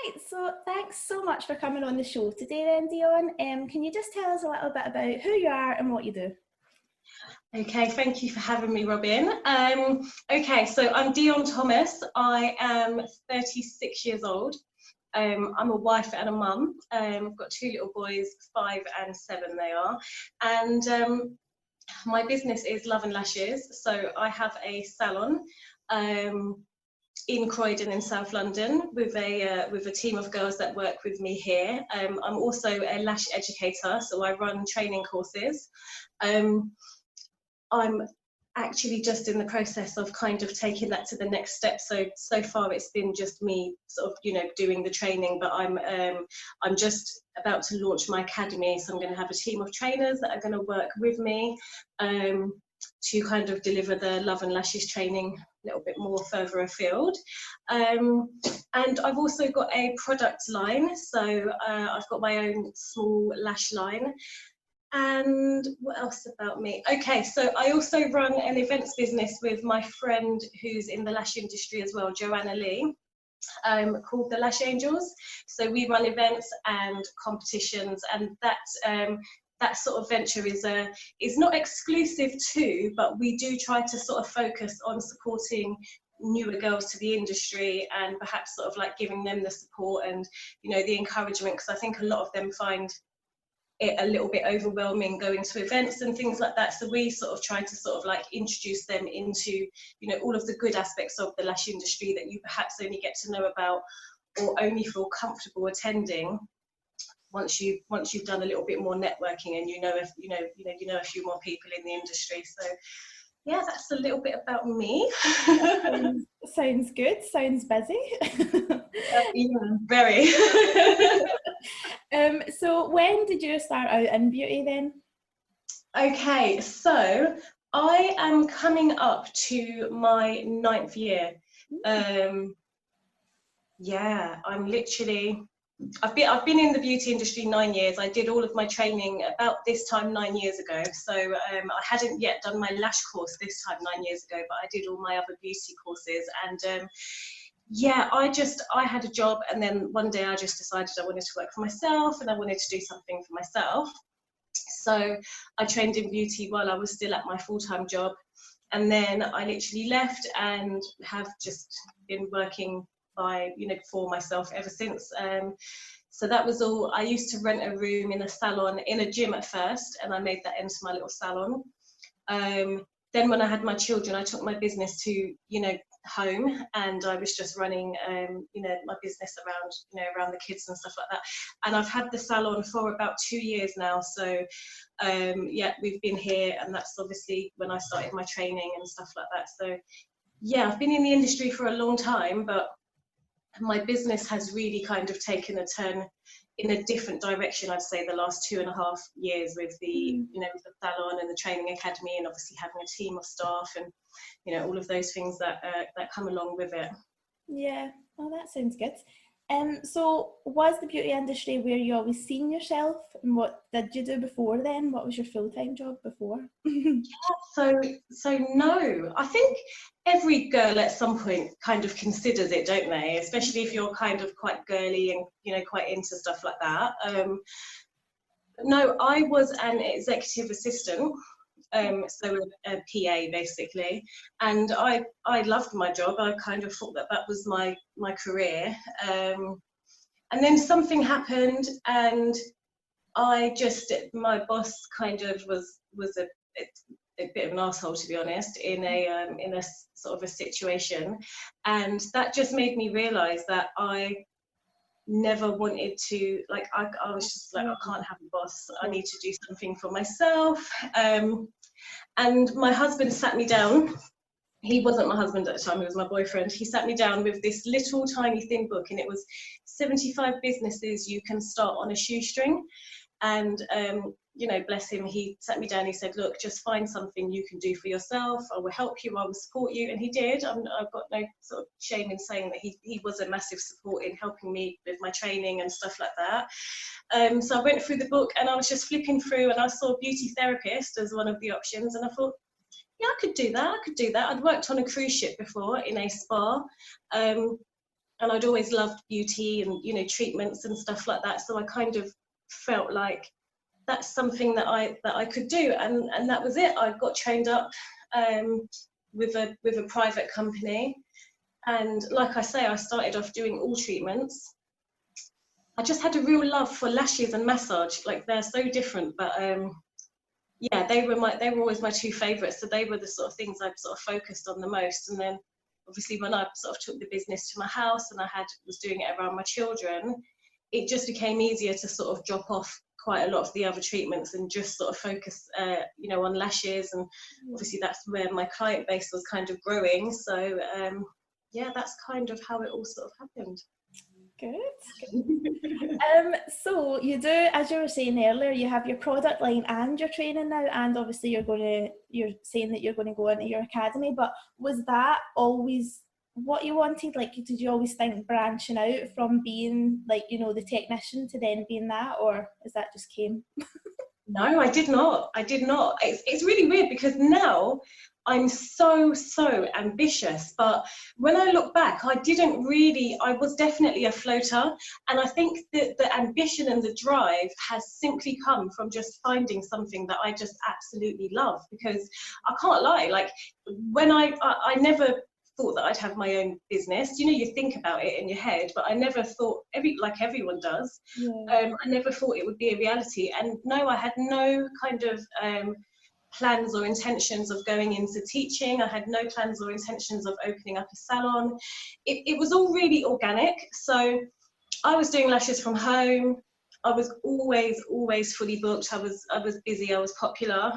Right, so thanks so much for coming on the show today then, Dionne. Can you just tell us a little bit about who you are and what you do? Okay, thank you for having me, Robin. Okay, so I'm Dionne Thomas. I am 36 years old. I'm a wife and a mum. I've got two little boys, 5 and 7 they are. And my business is Love and Lashes. So I have a salon in Croydon in South London with a team of girls that work with me here. I'm also a lash educator, so I run training courses. I'm actually just in the process of kind of taking that to the next step. So far it's been just me sort of, doing the training, but I'm just about to launch my academy. So I'm going to have a team of trainers that are going to work with me to kind of deliver the Love and Lashes training a little bit more further afield. And I've also got a product line. So I've got my own small lash line. And what else about me? Okay, so I also run an events business with my friend who's in the lash industry as well, Joanna Lee, called the Lash Angels. So we run events and competitions, and that sort of venture is not exclusive to, but we do try to sort of focus on supporting newer girls to the industry and perhaps sort of like giving them the support and the encouragement, because I think a lot of them find it a little bit overwhelming going to events and things like that. So we sort of try to sort of like introduce them into all of the good aspects of the lash industry that you perhaps only get to know about or only feel comfortable attending once you've done a little bit more networking and you know a few more people in the industry. So yeah, that's a little bit about me. Sounds good. Sounds busy. Yeah, very. So when did you start out in beauty then? Okay, so I am coming up to my 9th year. Yeah, I've been in the beauty industry 9 years. I did all of my training about this time 9 years ago. So I hadn't yet done my lash course this time 9 years ago, but I did all my other beauty courses. And yeah, I had a job, and then one day I just decided I wanted to work for myself and I wanted to do something for myself. So I trained in beauty while I was still at my full-time job, and then I literally left and have just been working for myself ever since. So that was all. I used to rent a room in a salon, in a gym at first, and I made that into my little salon. Then when I had my children, I took my business to home, and I was just running my business around the kids and stuff like that. And I've had the salon for about 2 years now. So yeah, we've been here, and that's obviously when I started my training and stuff like that. So yeah, I've been in the industry for a long time, but my business has really kind of taken a turn in a different direction, I'd say, the last 2.5 years with the with the salon and the training academy, and obviously having a team of staff and all of those things that come along with it. Yeah, well, that sounds good. So was the beauty industry where you always seen yourself, and what did you do before then? What was your full-time job before? So no, I think every girl at some point kind of considers it, don't they? Especially if you're kind of quite girly and quite into stuff like that. No, I was an executive assistant, so a PA basically, and I loved my job. I kind of thought that was my career, and then something happened, and my boss kind of was a bit of an asshole, to be honest, in a sort of a situation, and that just made me realize that I never wanted to, like, I was just like, I can't have a boss, I need to do something for myself. And my husband sat me down. He wasn't my husband at the time, he was my boyfriend. He sat me down with this little tiny thin book, and it was 75 businesses you can start on a shoestring. And bless him, he sat me down, he said, look, just find something you can do for yourself, I will help you, I will support you. And he did. I've got no sort of shame in saying that he was a massive support in helping me with my training and stuff like that. So I went through the book, and I was just flipping through, and I saw beauty therapist as one of the options, and I thought, yeah, I could do that. I'd worked on a cruise ship before in a spa, and and I'd always loved beauty and, you know, treatments and stuff like that. So I kind of felt like that's something that I could do, and that was it. I got trained up with a private company, and like I say, I started off doing all treatments. I just had a real love for lashes and massage. Like, they're so different, but yeah, they were always my two favourites. So they were the sort of things I sort of focused on the most. And then obviously when I sort of took the business to my house and was doing it around my children, it just became easier to sort of drop off quite a lot of the other treatments and just sort of focus, you know, on lashes. And obviously that's where my client base was kind of growing. So yeah, that's kind of how it all sort of happened. Good. So you do, as you were saying earlier, you have your product line and your training now, and obviously you're saying that you're going to go into your academy, but was that always what you wanted? Like, did you always think branching out from being, like, you know, the technician to then being that, or is that just came? No, I did not. It's really weird because now I'm so ambitious, but when I look back, I was definitely a floater, and I think that the ambition and the drive has simply come from just finding something that I just absolutely love. Because I can't lie, like, when I never thought that I'd have my own business. You know, you think about it in your head, but I never thought, like everyone does, I never thought it would be a reality. And no, I had no kind of plans or intentions of going into teaching. I had no plans or intentions of opening up a salon. It was all really organic. So I was doing lashes from home. I was always fully booked. I was busy, I was popular.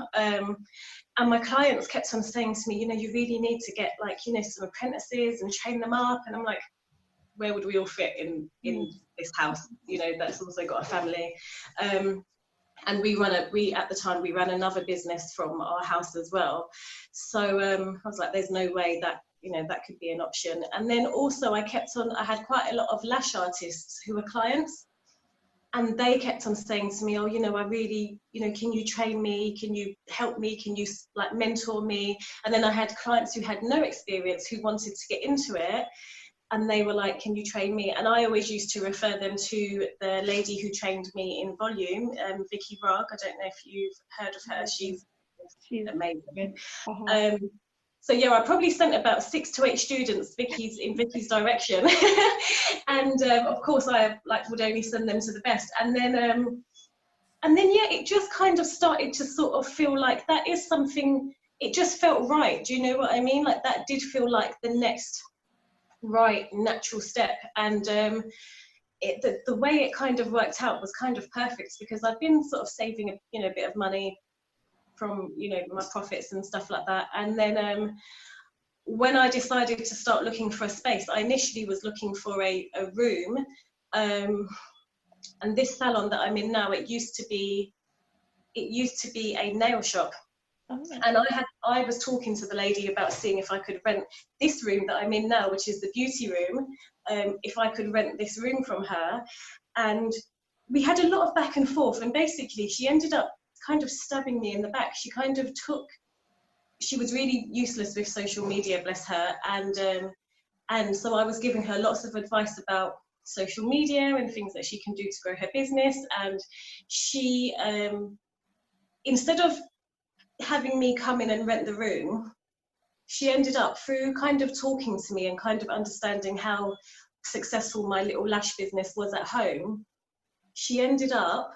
And my clients kept on saying to me, you know, you really need to get, like, you know, some apprentices and train them up. And I'm like, where would we all fit in this house? You know, that's also got a family. And we at the time ran another business from our house as well. So I was like, there's no way that, you know, that could be an option. And then also I had quite a lot of lash artists who were clients, and they kept on saying to me, oh, you know, I really, you know, can you train me? Can you help me? Can you, like, mentor me? And then I had clients who had no experience who wanted to get into it, and they were like, can you train me? And I always used to refer them to the lady who trained me in volume, Vicky Rugg. I don't know if you've heard of her. She's amazing. So yeah, I probably sent about 6 to 8 students in Vicky's direction, and of course I would only send them to the best. And then yeah, it just kind of started to sort of feel like that is something. It just felt right. Do you know what I mean? Like, that did feel like the next right natural step. And the way it kind of worked out was kind of perfect, because I've been sort of saving a bit of money from, you know, my profits and stuff like that. And then when I decided to start looking for a space, I initially was looking for a room, and this salon that I'm in now, it used to be a nail shop. And I was talking to the lady about seeing if I could rent this room that I'm in now, which is the beauty room, if I could rent this room from her. And we had a lot of back and forth, and basically she ended up kind of stabbing me in the back. She was really useless with social media, bless her, and so I was giving her lots of advice about social media and things that she can do to grow her business. And she, instead of having me come in and rent the room, she ended up, through kind of talking to me and kind of understanding how successful my little lash business was at home, she ended up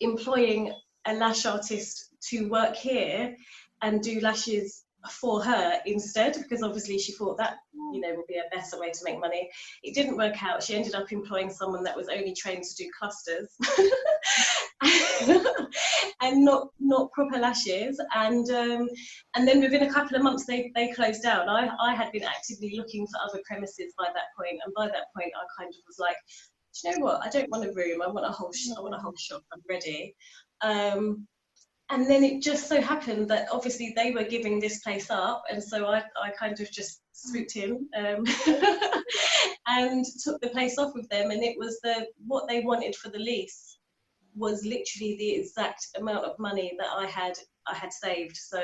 employing a lash artist to work here and do lashes for her instead, because obviously she thought that, you know, would be a better way to make money. It didn't work out. She ended up employing someone that was only trained to do clusters and not proper lashes. And then within a couple of months they closed down. I had been actively looking for other premises by that point, and by that point I kind of was like, do you know what, I don't want a room, I want a whole shop, I'm ready. And then it just so happened that obviously they were giving this place up, and so I kind of just swooped in and took the place off with them. And it was what they wanted for the lease was literally the exact amount of money that I had saved. So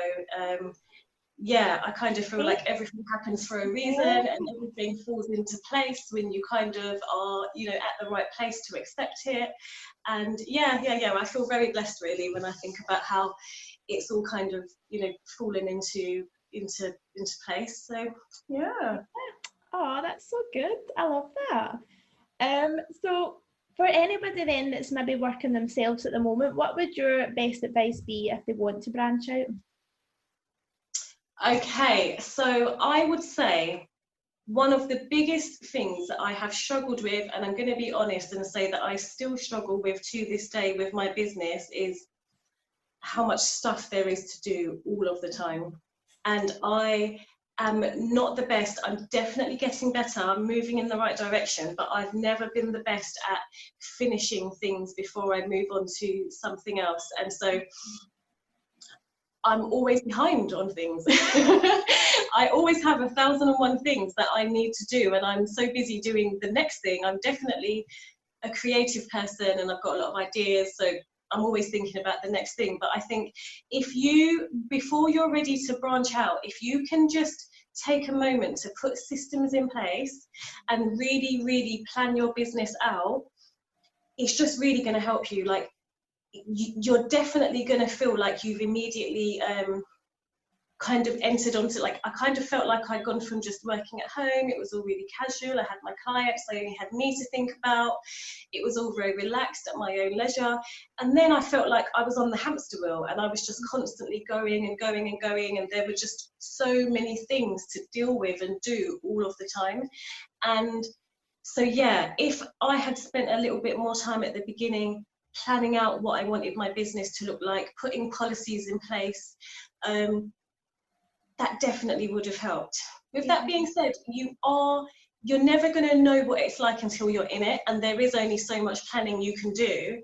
yeah, I kind of feel like everything happens for a reason, and everything falls into place when you kind of are, you know, at the right place to accept it. And yeah, I feel very blessed really when I think about how it's all kind of, you know, fallen into place. So yeah. Oh, that's so good. I love that. So for anybody then that's maybe working themselves at the moment, what would your best advice be if they want to branch out? Okay, so I would say one of the biggest things that I have struggled with, and I'm going to be honest and say that I still struggle with to this day with my business, is how much stuff there is to do all of the time. And I am not the best. I'm definitely getting better. I'm moving in the right direction, but I've never been the best at finishing things before I move on to something else. And so I'm always behind on things. I always have 1,001 things that I need to do, and I'm so busy doing the next thing. I'm definitely a creative person and I've got a lot of ideas, so I'm always thinking about the next thing. But I think if you, before you're ready to branch out, if you can just take a moment to put systems in place and really, really plan your business out, it's just really going to help you. Like, you're definitely going to feel like you've immediately kind of entered onto, like, I kind of felt like I'd gone from just working at home, it was all really casual, I had my clients, I only had me to think about, it was all very relaxed at my own leisure, and then I felt like I was on the hamster wheel and I was just constantly going and going and going, and there were just so many things to deal with and do all of the time. And so yeah, if I had spent a little bit more time at the beginning planning out what I wanted my business to look like, putting policies in place, that definitely would have helped. With that being said, you're never going to know what it's like until you're in it, and there is only so much planning you can do.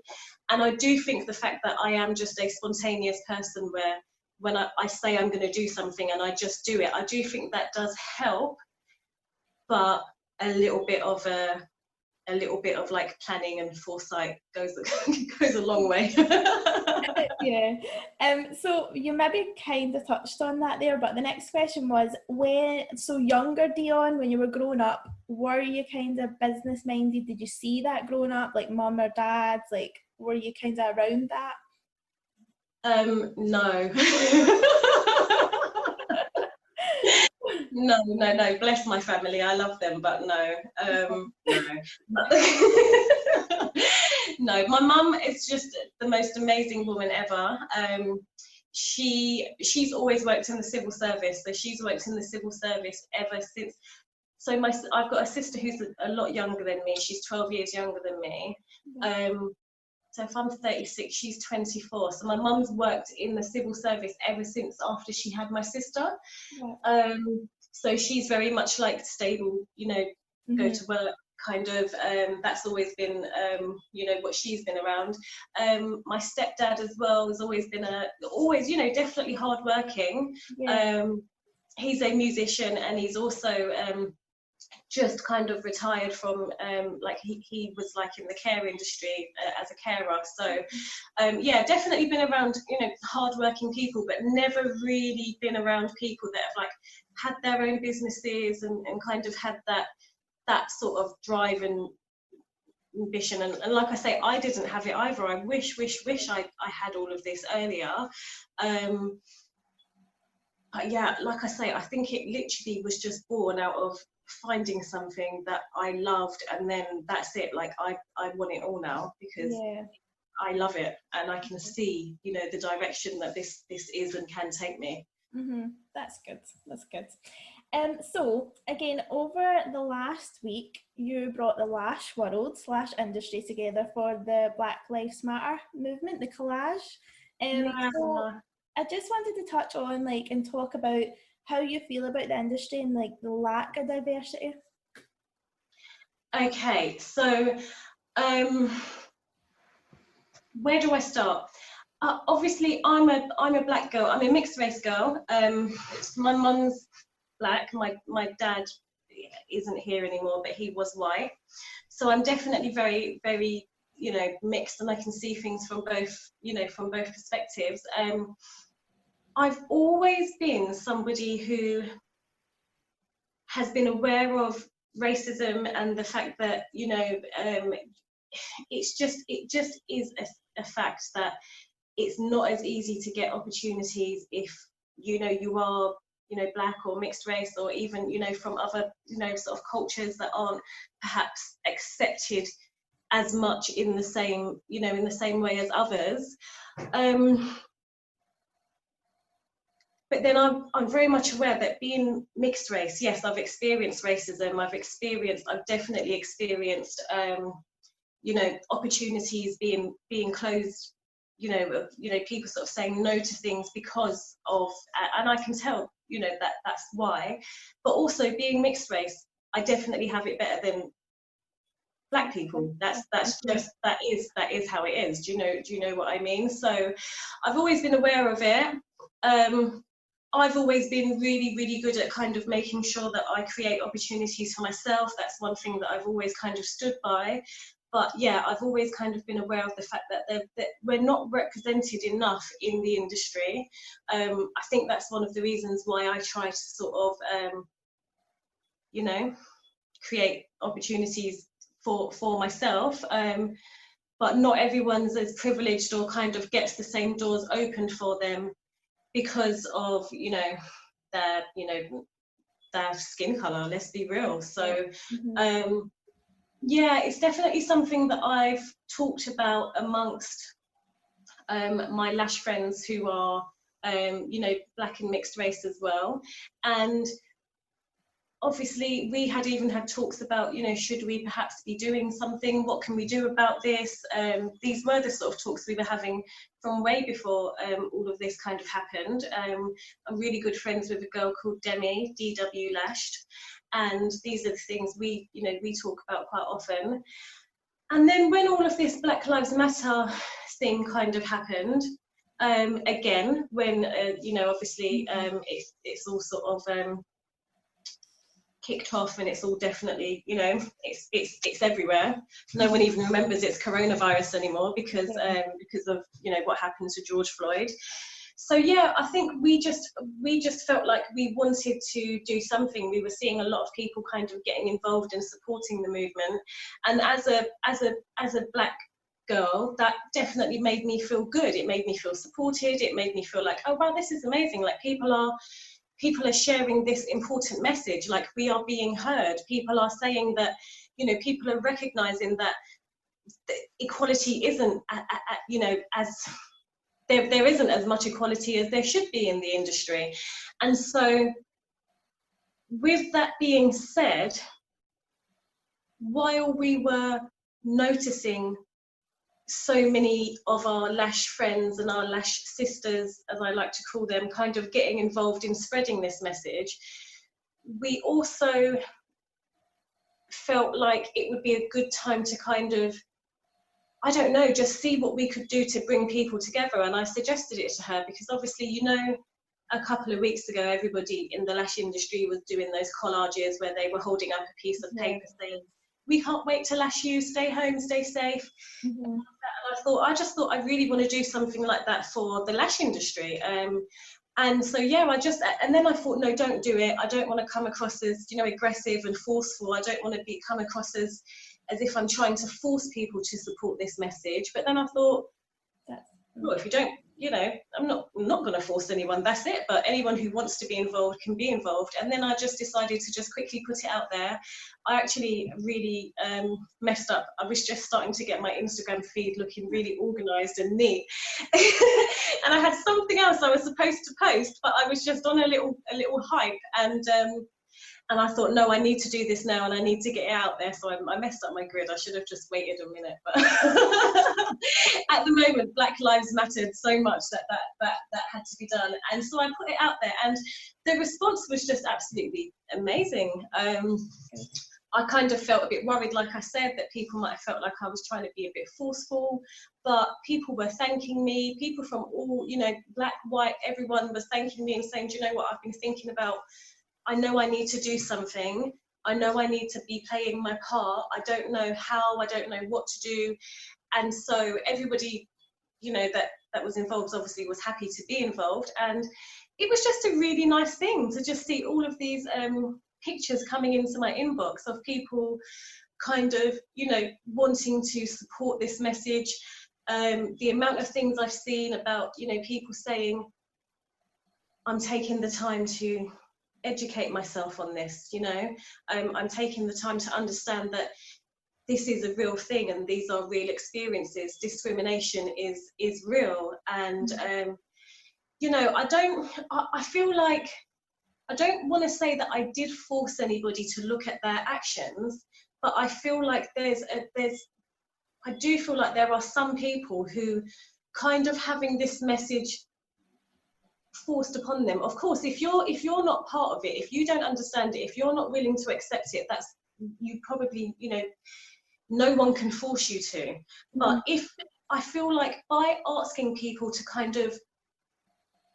And I do think the fact that I am just a spontaneous person, where when I say I'm going to do something and I just do it, I do think that does help, but a little bit of like planning and foresight goes goes a long way. Yeah. So you maybe kind of touched on that there, but the next question was, so younger Dionne, when you were growing up, were you kind of business minded? Did you see that growing up, like mum or dad's? Like, were you kind of around that? No. No, bless my family, I love them, but no. No, my mum is just the most amazing woman ever. She's always worked in the civil service, so she's worked in the civil service ever since. So I've got a sister who's a lot younger than me. She's 12 years younger than me. So if I'm 36, she's 24. So my mum's worked in the civil service ever since after she had my sister. Yeah. So she's very much like stable, you know, go to work kind of. That's always been, you know, what she's been around. My stepdad as well has always been always, you know, definitely hardworking. Yeah. He's a musician, and he's also just kind of retired from like he was like in the care industry as a carer. So yeah, definitely been around, you know, hardworking people, but never really been around people that have like had their own businesses and kind of had that sort of drive and ambition. And like I say, I didn't have it either. I wish I had all of this earlier. But yeah, like I say, I think it literally was just born out of finding something that I loved, and then that's it. Like I want it all now, because I love it, and I can see, you know, the direction that this is and can take me. That's good. That's good. So again, over the last week, you brought the lash world, lash industry together for the Black Lives Matter movement, the collage. So I just wanted to touch on, like, and talk about how you feel about the industry and like the lack of diversity. Okay, so where do I start? Obviously, I'm a black girl. I'm a mixed race girl. My mum's black. My dad isn't here anymore, but he was white. So I'm definitely very, very, you know, mixed, and I can see things from both, you know, from both perspectives. I've always been somebody who has been aware of racism and the fact that, you know, it just is a fact that it's not as easy to get opportunities if, you know, you are, you know, black or mixed race, or even, you know, from other, you know, sort of cultures that aren't perhaps accepted as much in the same, you know, in the same way as others. But then I'm very much aware that being mixed race, yes, I've experienced racism. I've definitely experienced, you know, opportunities being closed, you know, people sort of saying no to things because of, and I can tell, you know, that that's why. But also being mixed race, I definitely have it better than black people. That's just that is how it is. Do you know what I mean? So I've always been aware of it. I've always been really, really good at kind of making sure that I create opportunities for myself. That's one thing that I've always kind of stood by. But yeah, I've always kind of been aware of the fact that we're not represented enough in the industry. I think that's one of the reasons why I try to sort of, you know, create opportunities for myself. But not everyone's as privileged or kind of gets the same doors opened for them because of, you know, their skin color, let's be real. So yeah, it's definitely something that I've talked about amongst my lash friends who are you know, black and mixed race as well. And obviously we had even had talks about, you know, should we perhaps be doing something, what can we do about this? These were the sort of talks we were having from way before all of this kind of happened. I'm really good friends with a girl called Demi, DW Lashed, and these are the things we, you know, we talk about quite often. And then when all of this Black Lives Matter thing kind of happened, again, when you know, obviously it's all sort of kicked off, and it's all definitely, you know, it's everywhere. No one even remembers it's coronavirus anymore because of, you know, what happened to George Floyd. So yeah, I think we just felt like we wanted to do something. We were seeing a lot of people kind of getting involved and supporting the movement, and as a black girl, that definitely made me feel good. It made me feel supported. It made me feel like, oh wow, this is amazing. Like people are sharing this important message, like we are being heard. People are saying that, you know, people are recognizing that equality isn't, you know, as there isn't as much equality as there should be in the industry. And so with that being said, while we were noticing so many of our lash friends and our lash sisters, as I like to call them, kind of getting involved in spreading this message, we also felt like it would be a good time to kind of, I don't know, just see what we could do to bring people together. And I suggested it to her because obviously, you know, a couple of weeks ago, everybody in the lash industry was doing those collages where they were holding up a piece of paper saying, we can't wait to lash you, stay home, stay safe. And I just thought I really want to do something like that for the lash industry. And so yeah, and then I thought, no, don't do it. I don't want to come across as, you know, aggressive and forceful. I don't want to come across as if I'm trying to force people to support this message. But then I thought, well, if you don't, you know, I'm not going to force anyone, that's it. But anyone who wants to be involved can be involved. And then I just decided to just quickly put it out there. I actually really messed up. I was just starting to get my Instagram feed looking really organized and neat. And I had something else I was supposed to post, but I was just on a little hype. And I thought, no, I need to do this now and I need to get it out there. So I messed up my grid. I should have just waited a minute. But at the moment, Black Lives mattered so much that had to be done. And so I put it out there and the response was just absolutely amazing. I kind of felt a bit worried, like I said, that people might have felt like I was trying to be a bit forceful, but people were thanking me. People from all, you know, black, white, everyone was thanking me and saying, do you know what, I've been thinking about, I know I need to do something. I know I need to be playing my part. I don't know how, I don't know what to do. And so everybody, you know, that was involved obviously was happy to be involved, and it was just a really nice thing to just see all of these pictures coming into my inbox of people kind of, you know, wanting to support this message. The amount of things I've seen about, you know, people saying, I'm taking the time to educate myself on this, you know, I'm taking the time to understand that this is a real thing and these are real experiences. Discrimination is real. And, you know, I feel like, I don't want to say that I did force anybody to look at their actions, but I feel like I do feel like there are some people who kind of having this message forced upon them. Of course, if you're not part of it, if you don't understand it, if you're not willing to accept it, that's, you probably, you know, no one can force you to. But if, I feel like by asking people to kind of,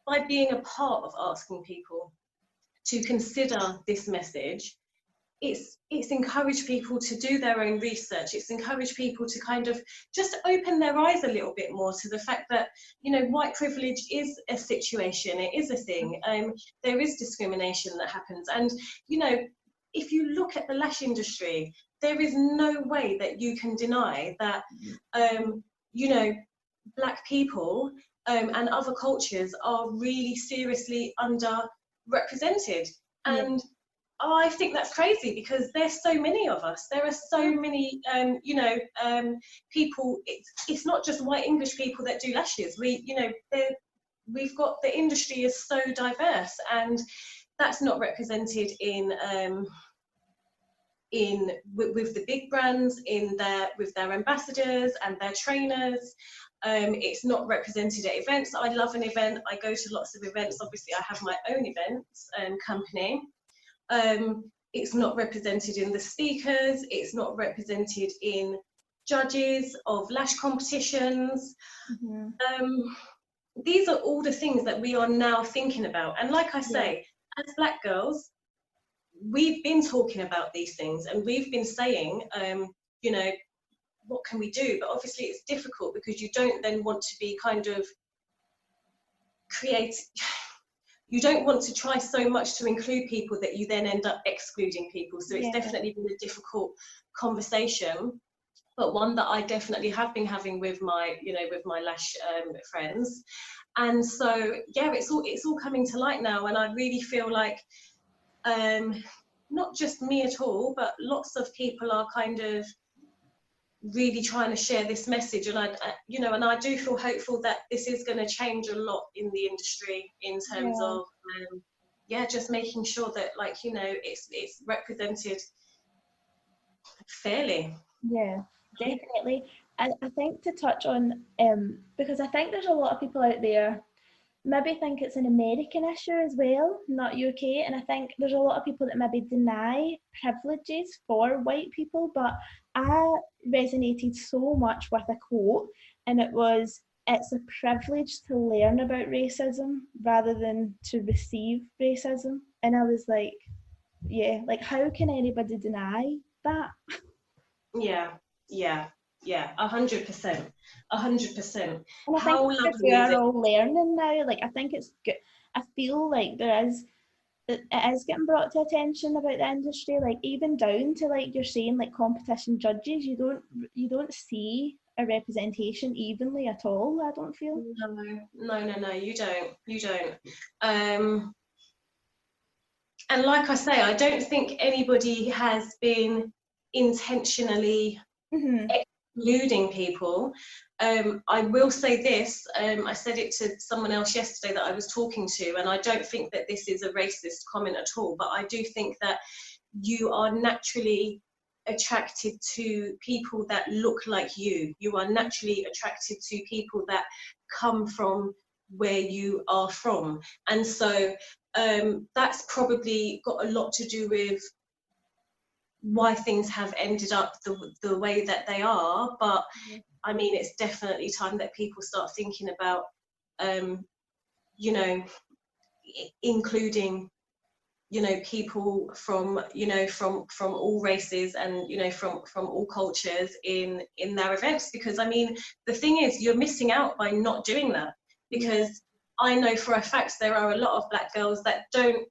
by being a part of asking people to consider this message, it's encouraged people to do their own research. It's encouraged people to kind of just open their eyes a little bit more to the fact that, you know, white privilege is a situation, it is a thing. There is discrimination that happens. And, you know, if you look at the lash industry, there is no way that you can deny that, you know, Black people and other cultures are really seriously underrepresented. And I think that's crazy because there's so many of us. There are so many, you know, people. It's not just white English people that do lashes. You know, we've got, the industry is so diverse, and that's not represented with the big brands, with their ambassadors and their trainers. It's not represented at events. I love an event. I go to lots of events. Obviously, I have my own events company. It's not represented in the speakers. It's not represented in judges of lash competitions. These are all the things that we are now thinking about. And like I say, as Black girls, we've been talking about these things and we've been saying, you know, what can we do? But obviously it's difficult because you don't then want to be kind of you don't want to try so much to include people that you then end up excluding people. So it's definitely been a difficult conversation, but one that I definitely have been having with my, you know, with my lash friends. And so, yeah, it's all coming to light now. And I really feel like, not just me at all, but lots of people are kind of really trying to share this message. And you know, and I do feel hopeful that this is going to change a lot in the industry in terms of, just making sure that, like, you know, it's represented fairly. Yeah, definitely. I think to touch on, because I think there's a lot of people out there maybe think it's an American issue as well, not UK. And I think there's a lot of people that maybe deny privileges for white people, but I resonated so much with a quote, and it was, it's a privilege to learn about racism rather than to receive racism. And I was like, yeah, like, how can anybody deny that? Yeah, 100%. And I think How because lovely we is are it? all learning now, like, I think it's good. I feel like it is getting brought to attention about the industry, like even down to, like you're saying, like competition judges, you don't see a representation evenly at all, I don't feel. No, you don't. And like I say, I don't think anybody has been intentionally excluding people. I will say this, I said it to someone else yesterday that I was talking to, and I don't think that this is a racist comment at all, but I do think that you are naturally attracted to people that look like you. You are naturally attracted to people that come from where you are from. And so that's probably got a lot to do with why things have ended up the way that they are. But I mean, it's definitely time that people start thinking about, you know, including you know, people from, you know, from all races and, you know, from all cultures in their events. Because I mean, the thing is, you're missing out by not doing that, because I know for a fact there are a lot of black girls that don't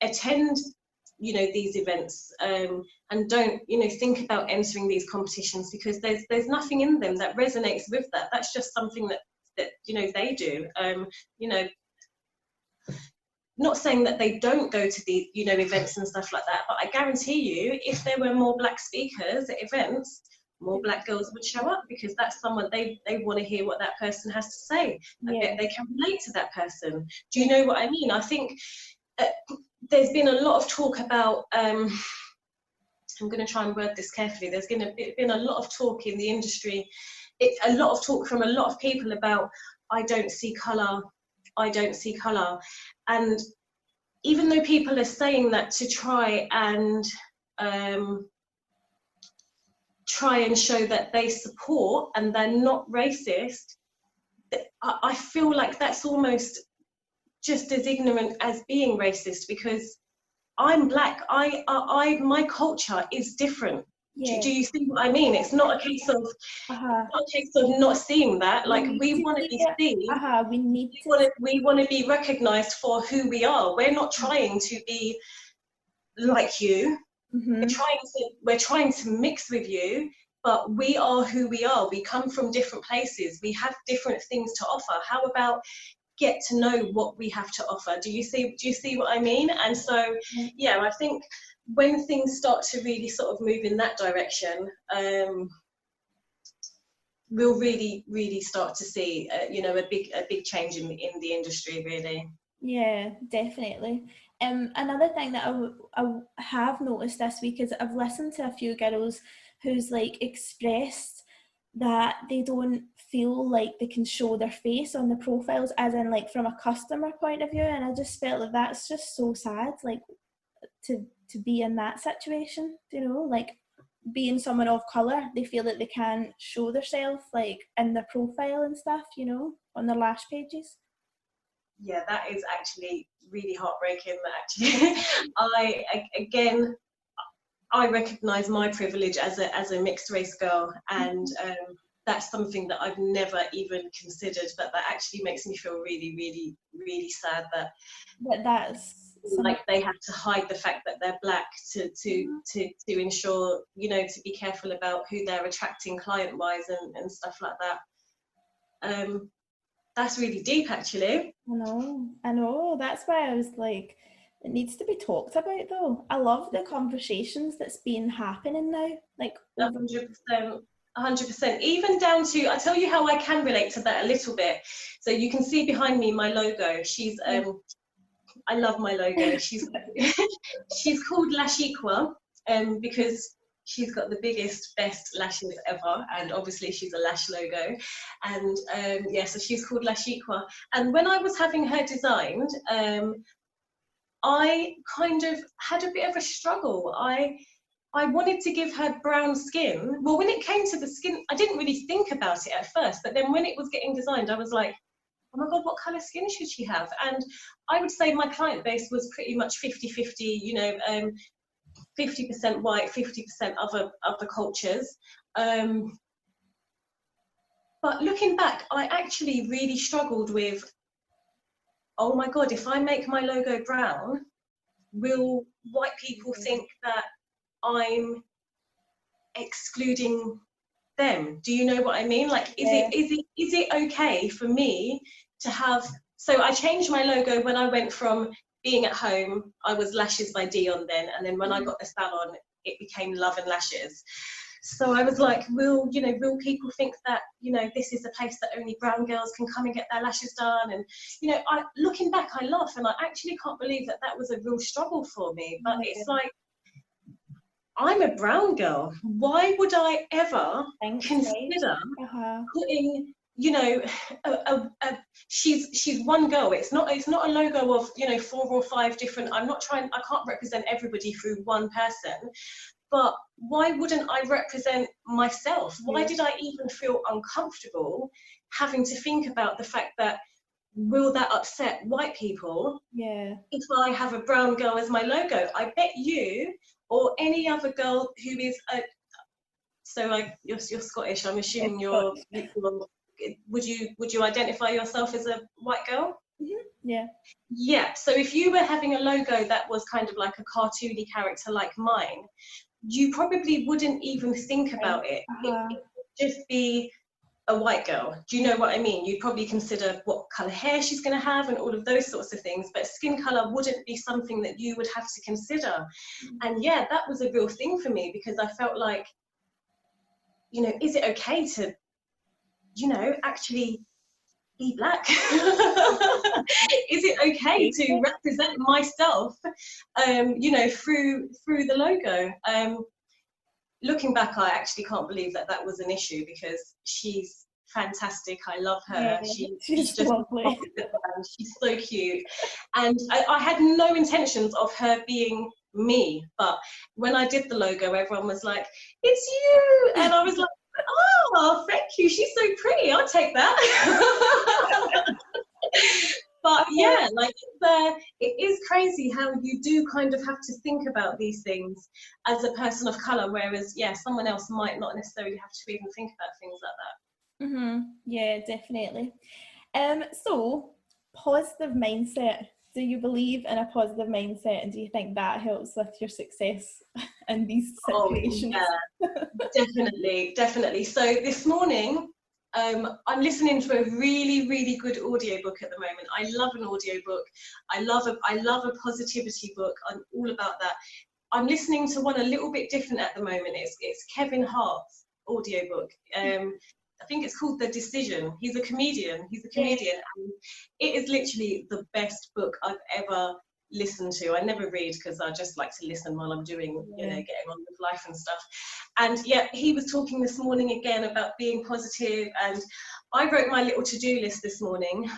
attend, you know, these events, and don't, you know, think about entering these competitions, because there's nothing in them that resonates with that. That's just something that you know, they do. You know, not saying that they don't go to the, you know, events and stuff like that, but I guarantee you, if there were more black speakers at events, more black girls would show up, because that's someone they want to hear what that person has to say. I bet they can relate to that person. Do you know what I mean? I think there's been a lot of talk about, I'm going to try and word this carefully, there's been a lot of talk in the industry, a lot of talk from a lot of people about, I don't see colour, I don't see colour. And even though people are saying that to try and show that they support and they're not racist, I feel like that's almost just as ignorant as being racist, because I'm black. My culture is different. Yeah. Do you see what I mean? It's not a case of not a case of not seeing that. Like, we want to be seen. We want to be recognised for who we are. We're not trying to be like you. We're trying to mix with you, but we are who we are. We come from different places. We have different things to offer. How about get to know what we have to offer? Do you see what I mean? And so, yeah, I think when things start to really sort of move in that direction, we'll really start to see, you know, a big change in the industry, really. Yeah, definitely. Another thing that I have noticed this week is I've listened to a few girls who's like expressed that they don't feel like they can show their face on the profiles, as in like from a customer point of view, and I just felt that that's just so sad, like to be in that situation, you know, like being someone of colour, they feel that they can't show themselves like in their profile and stuff, you know, on their lash pages. Yeah, that is actually really heartbreaking. Actually, I recognise my privilege as a mixed race girl, and that's something that I've never even considered. But that actually makes me feel really sad that that's like they have to hide the fact that they're black to ensure, you know, to be careful about who they're attracting client wise and stuff like that. That's really deep, actually. I know. That's why I was like, it needs to be talked about, though. I love the conversations that's been happening now. Like 100%. Even down to, I'll tell you how I can relate to that a little bit. So you can see behind me my logo. She's I love my logo. She's called Lash Equal, because she's got the biggest, best lashes ever, and obviously she's a lash logo. And yeah, so she's called Lash Equal. And when I was having her designed, I kind of had a bit of a struggle. I wanted to give her brown skin. Well, when it came to the skin, I didn't really think about it at first, but then when it was getting designed, I was like, oh my God, what colour skin should she have? And I would say my client base was pretty much 50-50, you know, 50% white, 50% other cultures. But looking back, I actually really struggled with, oh my God, if I make my logo brown, will white people think that I'm excluding them? Do you know what I mean? Like, is it okay for me to have, so I changed my logo when I went from being at home, I was Lashes by Dionne then, and then when I got the salon, it became Love and Lashes. So I was like, will people think that, you know, this is a place that only brown girls can come and get their lashes done? And, you know, looking back, I laugh, and I actually can't believe that was a real struggle for me. But it's like, I'm a brown girl. Why would I ever consider putting, you know, she's one girl. It's not a logo of, you know, 4 or 5 different. I can't represent everybody through one person. But why wouldn't I represent myself? Why did I even feel uncomfortable having to think about the fact that will that upset white people? Yeah. If I have a brown girl as my logo, I bet you or any other girl who is you're Scottish. I'm assuming you're. Would you identify yourself as a white girl? Yeah. Yeah. So if you were having a logo that was kind of like a cartoony character like mine, you probably wouldn't even think about it. It would just be a white girl. Do you know what I mean? You'd probably consider what colour hair she's going to have and all of those sorts of things, but skin colour wouldn't be something that you would have to consider. And yeah, that was a real thing for me, because I felt like, you know, is it okay to, you know, actually be black? Is it okay to represent myself, you know, through the logo? Looking back, I actually can't believe that was an issue, because she's fantastic. I love her. Yeah, she's just lovely. She's so cute. And I had no intentions of her being me, but when I did the logo, everyone was like, "It's you," and I was like, "Oh, thank you. She's so pretty. I'll take that." But yeah, like it is crazy how you do kind of have to think about these things as a person of color, whereas yeah, someone else might not necessarily have to even think about things like that. Yeah, definitely. So positive mindset. Do you believe in a positive mindset, and do you think that helps with your success in these situations? Oh, yeah, definitely. So this morning, I'm listening to a really, really good audiobook at the moment. I love an audiobook. I love a positivity book. I'm all about that. I'm listening to one a little bit different at the moment. It's Kevin Hart's audiobook. I think it's called The Decision. He's a comedian. And it is literally the best book I've ever listened to. I never read, because I just like to listen while I'm doing, you know, getting on with life and stuff. And yeah, he was talking this morning again about being positive, and I wrote my little to-do list this morning.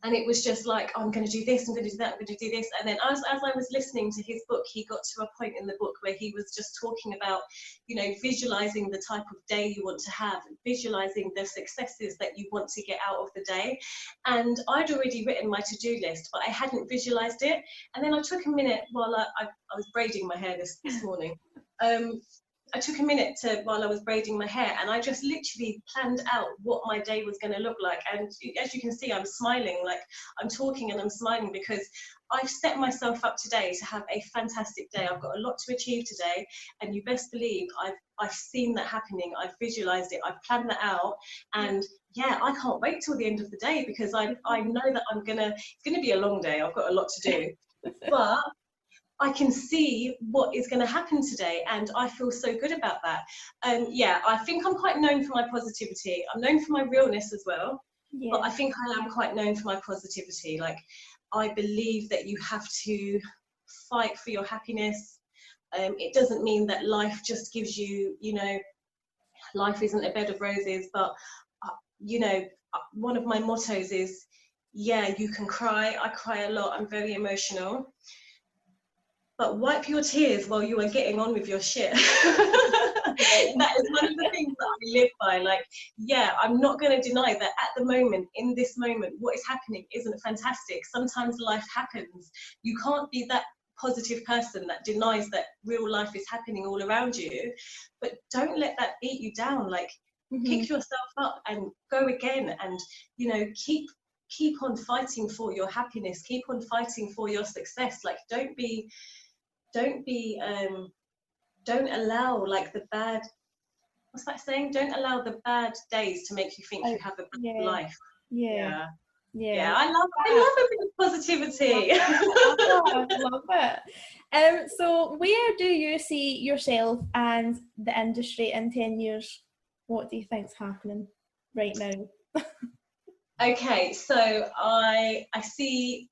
And it was just like, oh, I'm going to do this, I'm going to do that, I'm going to do this. And then as I was listening to his book, he got to a point in the book where he was just talking about, you know, visualizing the type of day you want to have, visualizing the successes that you want to get out of the day. And I'd already written my to-do list, but I hadn't visualized it. And then I took a minute while I was braiding my hair this morning. I took a minute while I was braiding my hair, and I just literally planned out what my day was going to look like. And as you can see, I'm smiling, like I'm talking and I'm smiling, because I've set myself up today to have a fantastic day. I've got a lot to achieve today, and you best believe I've seen that happening. I've visualized it. I've planned that out, and yeah, I can't wait till the end of the day, because I know that it's gonna be a long day. I've got a lot to do, but I can see what is going to happen today, and I feel so good about that. Yeah, I think I'm quite known for my positivity. I'm known for my realness as well, but I think I am quite known for my positivity. Like, I believe that you have to fight for your happiness. It doesn't mean that life just gives you, you know, life isn't a bed of roses, but you know, one of my mottos is, yeah, you can cry. I cry a lot. I'm very emotional. But wipe your tears while you are getting on with your shit. That is one of the things that I live by. Like, yeah, I'm not going to deny that at the moment, in this moment, what is happening isn't fantastic. Sometimes life happens. You can't be that positive person that denies that real life is happening all around you. But don't let that beat you down. Like, pick yourself up and go again, and, you know, keep on fighting for your happiness. Keep on fighting for your success. Like, don't allow like the bad, what's that saying? Don't allow the bad days to make you think you have a bad life. Yeah, I love a bit of positivity. I love it. So where do you see yourself and the industry in 10 years? What do you think's happening right now? Okay, so I see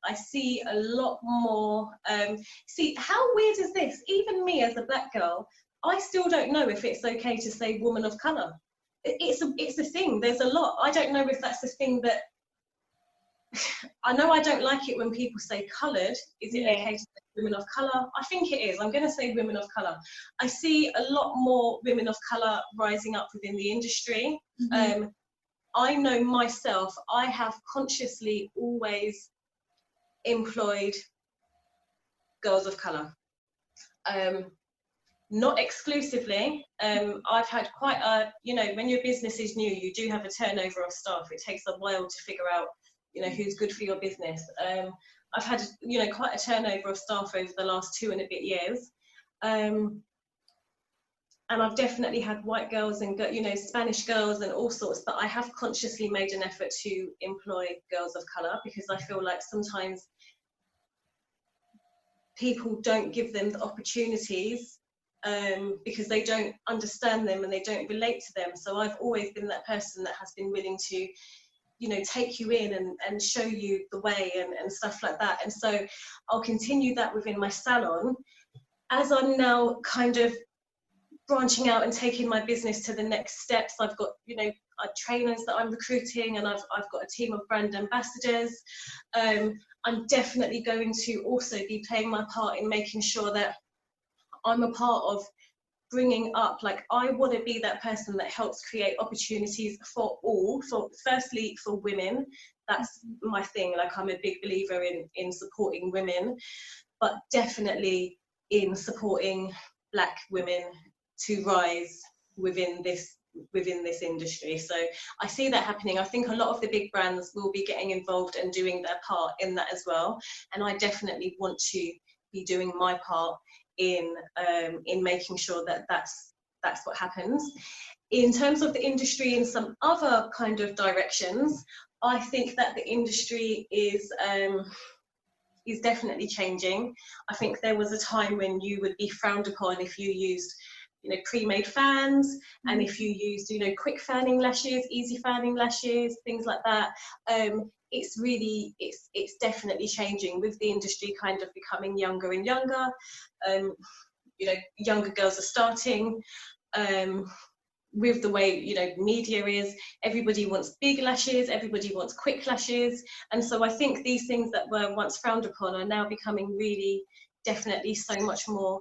a lot more. See, how weird is this? Even me as a black girl, I still don't know if it's okay to say woman of color. It's a thing. There's a lot. I don't know if that's a thing that. I know I don't like it when people say coloured. Is it okay to say women of colour? I think it is. I'm going to say women of colour. I see a lot more women of colour rising up within the industry. I know myself, I have consciously always employed girls of colour. Not exclusively. I've had quite a, you know, when your business is new, you do have a turnover of staff. It takes a while to figure out, you know, who's good for your business. I've had, you know, quite a turnover of staff over the last 2 and a bit years. And I've definitely had white girls and, you know, Spanish girls and all sorts, but I have consciously made an effort to employ girls of colour, because I feel like sometimes people don't give them the opportunities because they don't understand them and they don't relate to them. So I've always been that person that has been willing to, you know, take you in and show you the way and stuff like that. And so I'll continue that within my salon. As I'm now kind of branching out and taking my business to the next steps, I've got, you know, trainers that I'm recruiting, and I've got a team of brand ambassadors. I'm definitely going to also be playing my part in making sure that I'm a part of bringing up, like, I want to be that person that helps create opportunities for all, for firstly for women. That's my thing. Like, I'm a big believer in supporting women, but definitely in supporting Black women to rise within this industry. So I see that happening. I think a lot of the big brands will be getting involved and doing their part in that as well, and I definitely want to be doing my part in making sure that that's what happens. In terms of the industry in some other kind of directions, I think that the industry is definitely changing. I think there was a time when you would be frowned upon if you used, you know, pre-made fans, and if you used, you know, quick fanning lashes, easy fanning lashes, things like that. It's really, it's definitely changing with the industry kind of becoming younger and younger. You know, younger girls are starting. With the way, you know, media is, everybody wants big lashes, everybody wants quick lashes, and so I think these things that were once frowned upon are now becoming really, definitely so much more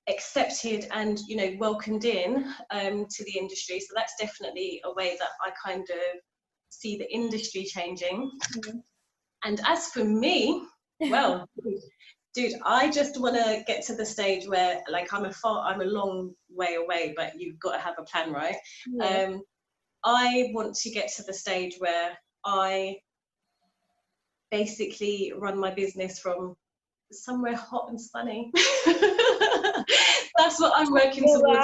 accepted and, you know, welcomed in to the industry. So that's definitely a way that I kind of see the industry changing. And as for me, well, dude, I just want to get to the stage where, like, I'm a long way away, but you've got to have a plan, right? Yeah. I want to get to the stage where I basically run my business from somewhere hot and sunny. That's what I'm working towards.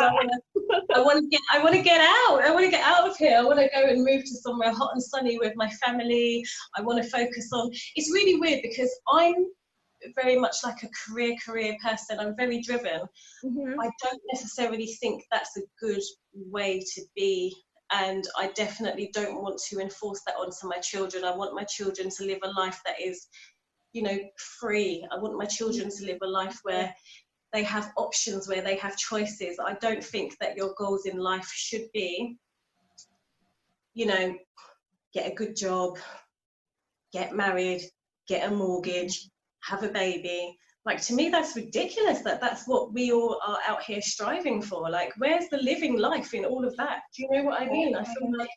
I want to get out. I want to get out of here. I want to go and move to somewhere hot and sunny with my family. I want to focus on. It's really weird because I'm very much like a career person. I'm very driven. I don't necessarily think that's a good way to be, and I definitely don't want to enforce that onto my children. I want my children to live a life that is, you know, free. I want my children to live a life where they have options, where they have choices. I don't think that your goals in life should be, you know, get a good job, get married, get a mortgage, have a baby. Like, to me, that's ridiculous that that's what we all are out here striving for. Like, where's the living life in all of that? Do you know what I mean? I feel like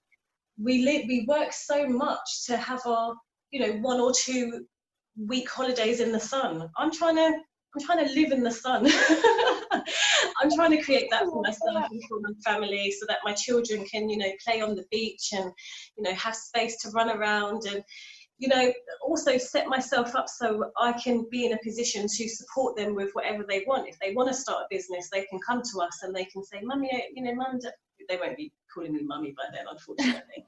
we work so much to have our, you know, 1 or 2 week holidays in the sun. I'm trying to live in the sun. I'm trying to create that for myself and for my family, so that my children can, you know, play on the beach and, you know, have space to run around, and, you know, also set myself up so I can be in a position to support them with whatever they want. If they want to start a business, they can come to us and they can say, Mummy, you know, Mum, they won't be calling me Mummy by then, unfortunately.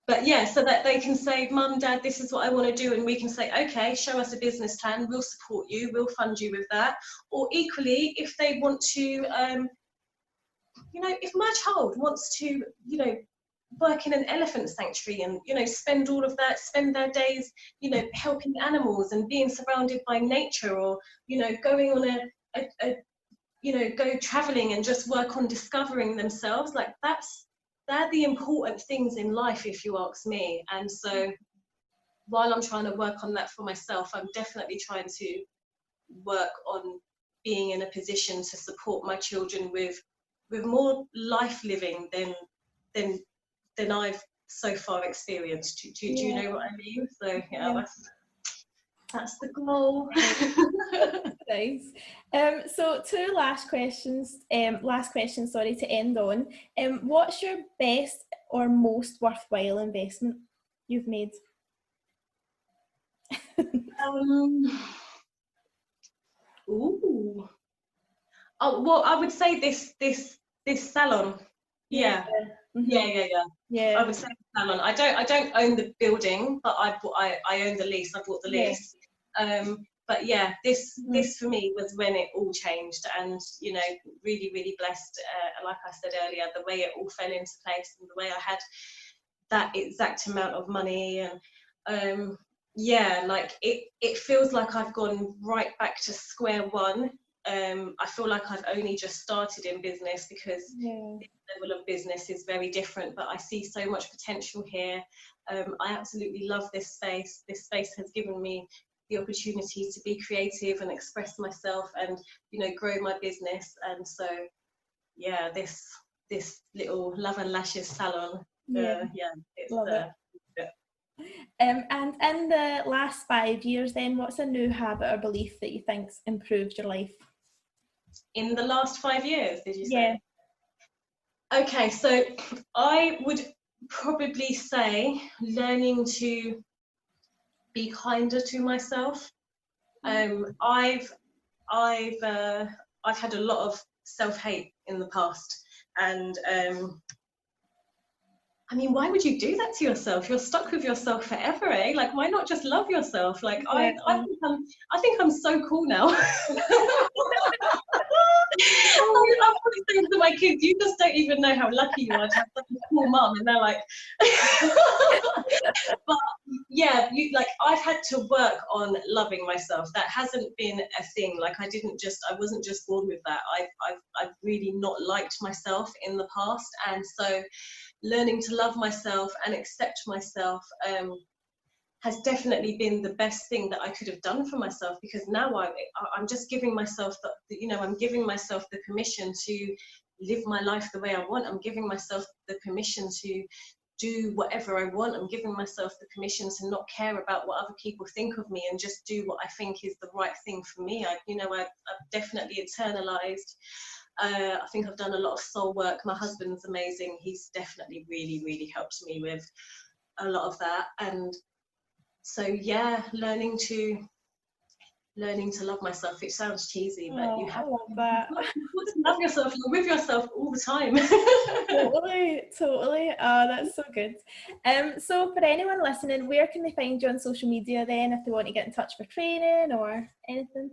But yeah, so that they can say, Mum, Dad, this is what I want to do, and we can say, okay, show us a business plan, we'll support you, we'll fund you with that. Or equally, if they want to, you know, if my child wants to, you know, work in an elephant sanctuary and, you know, spend their days, you know, helping animals and being surrounded by nature, or, you know, going on a you know, go traveling and just work on discovering themselves, like they're the important things in life, if you ask me. And so while I'm trying to work on that for myself, I'm definitely trying to work on being in a position to support my children with more life living than I've so far experienced. Do you know what I mean? So yeah. That's the goal. Nice. So two last questions, sorry, to end on. What's your best or most worthwhile investment you've made? Ooh. Oh, well, I would say this salon. Yeah. Yeah. I would say the salon. I don't own the building, but I own the lease. I bought the lease. But yeah, this for me was when it all changed, and you know, really, really blessed. Like I said earlier, the way it all fell into place, and the way I had that exact amount of money, and yeah, like it feels like I've gone right back to square one. I feel like I've only just started in business, because this level of business is very different, but I see so much potential here. I absolutely love this space. This space has given me the opportunity to be creative and express myself, and you know, grow my business. And so yeah, this little Love and Lashes salon, it's love it. And in the last 5 years then, what's a new habit or belief that you think's improved your life? In the last 5 years, did you say? Yeah. Okay, so I would probably say learning to be kinder to myself. I've had a lot of self-hate in the past, and I mean, why would you do that to yourself? You're stuck with yourself forever, eh? Like, why not just love yourself? Like, I think I'm so cool now. I'm probably saying to my kids, you just don't even know how lucky you are to have such a cool mum, and they're like, but yeah, I've had to work on loving myself. That hasn't been a thing. Like, I wasn't just born with that. I've really not liked myself in the past, and so learning to love myself and accept myself has definitely been the best thing that I could have done for myself, because now I'm just giving myself I'm giving myself the permission to live my life the way I want. I'm giving myself the permission to do whatever I want. I'm giving myself the permission to not care about what other people think of me, and just do what I think is the right thing for me. I've definitely internalized. I think I've done a lot of soul work. My husband's amazing. He's definitely really, really helped me with a lot of that. And so yeah, learning to love myself. It sounds cheesy, but you have to love yourself. You're with yourself all the time. Totally. Oh, that's so good. So for anyone listening, where can they find you on social media then, if they want to get in touch for training or anything?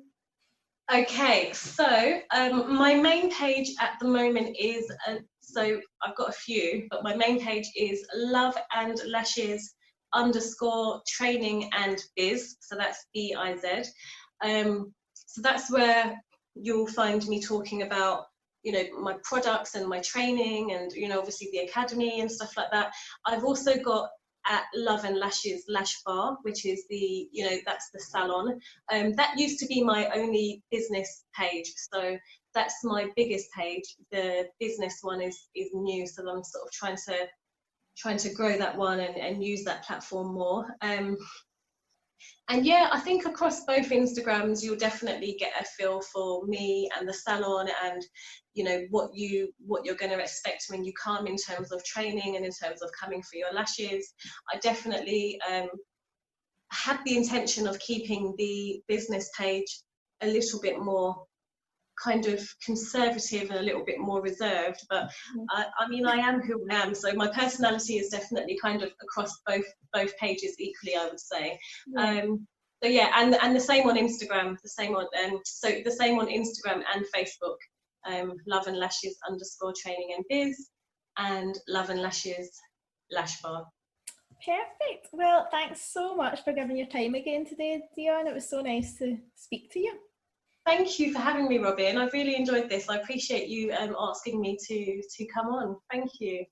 Okay, so my main page at the moment is, so I've got a few, but my main page is Love and Lashes _training and biz. So that's BIZ. So that's where you'll find me talking about, you know, my products and my training, and you know, obviously the academy and stuff like that. I've also got at Love and Lashes Lash Bar, which is that's the salon. That used to be my only business page, so that's my biggest page. The business one is new, so I'm sort of trying to grow that one and use that platform more. And yeah, I think across both Instagrams, you'll definitely get a feel for me and the salon, and you know what you're going to expect when you come, in terms of training and in terms of coming for your lashes. I definitely had the intention of keeping the business page a little bit more kind of conservative and a little bit more reserved, but I mean, I am who I am, so my personality is definitely kind of across both pages equally, I would say. So yeah, and the same on Instagram, the same on Instagram and Facebook. Love and Lashes _training and biz, and Love and Lashes Lash Bar. Perfect. Well, thanks so much for giving your time again today, Dionne. It was so nice to speak to you. Thank you for having me, Robin. I've really enjoyed this. I appreciate you asking me to come on. Thank you.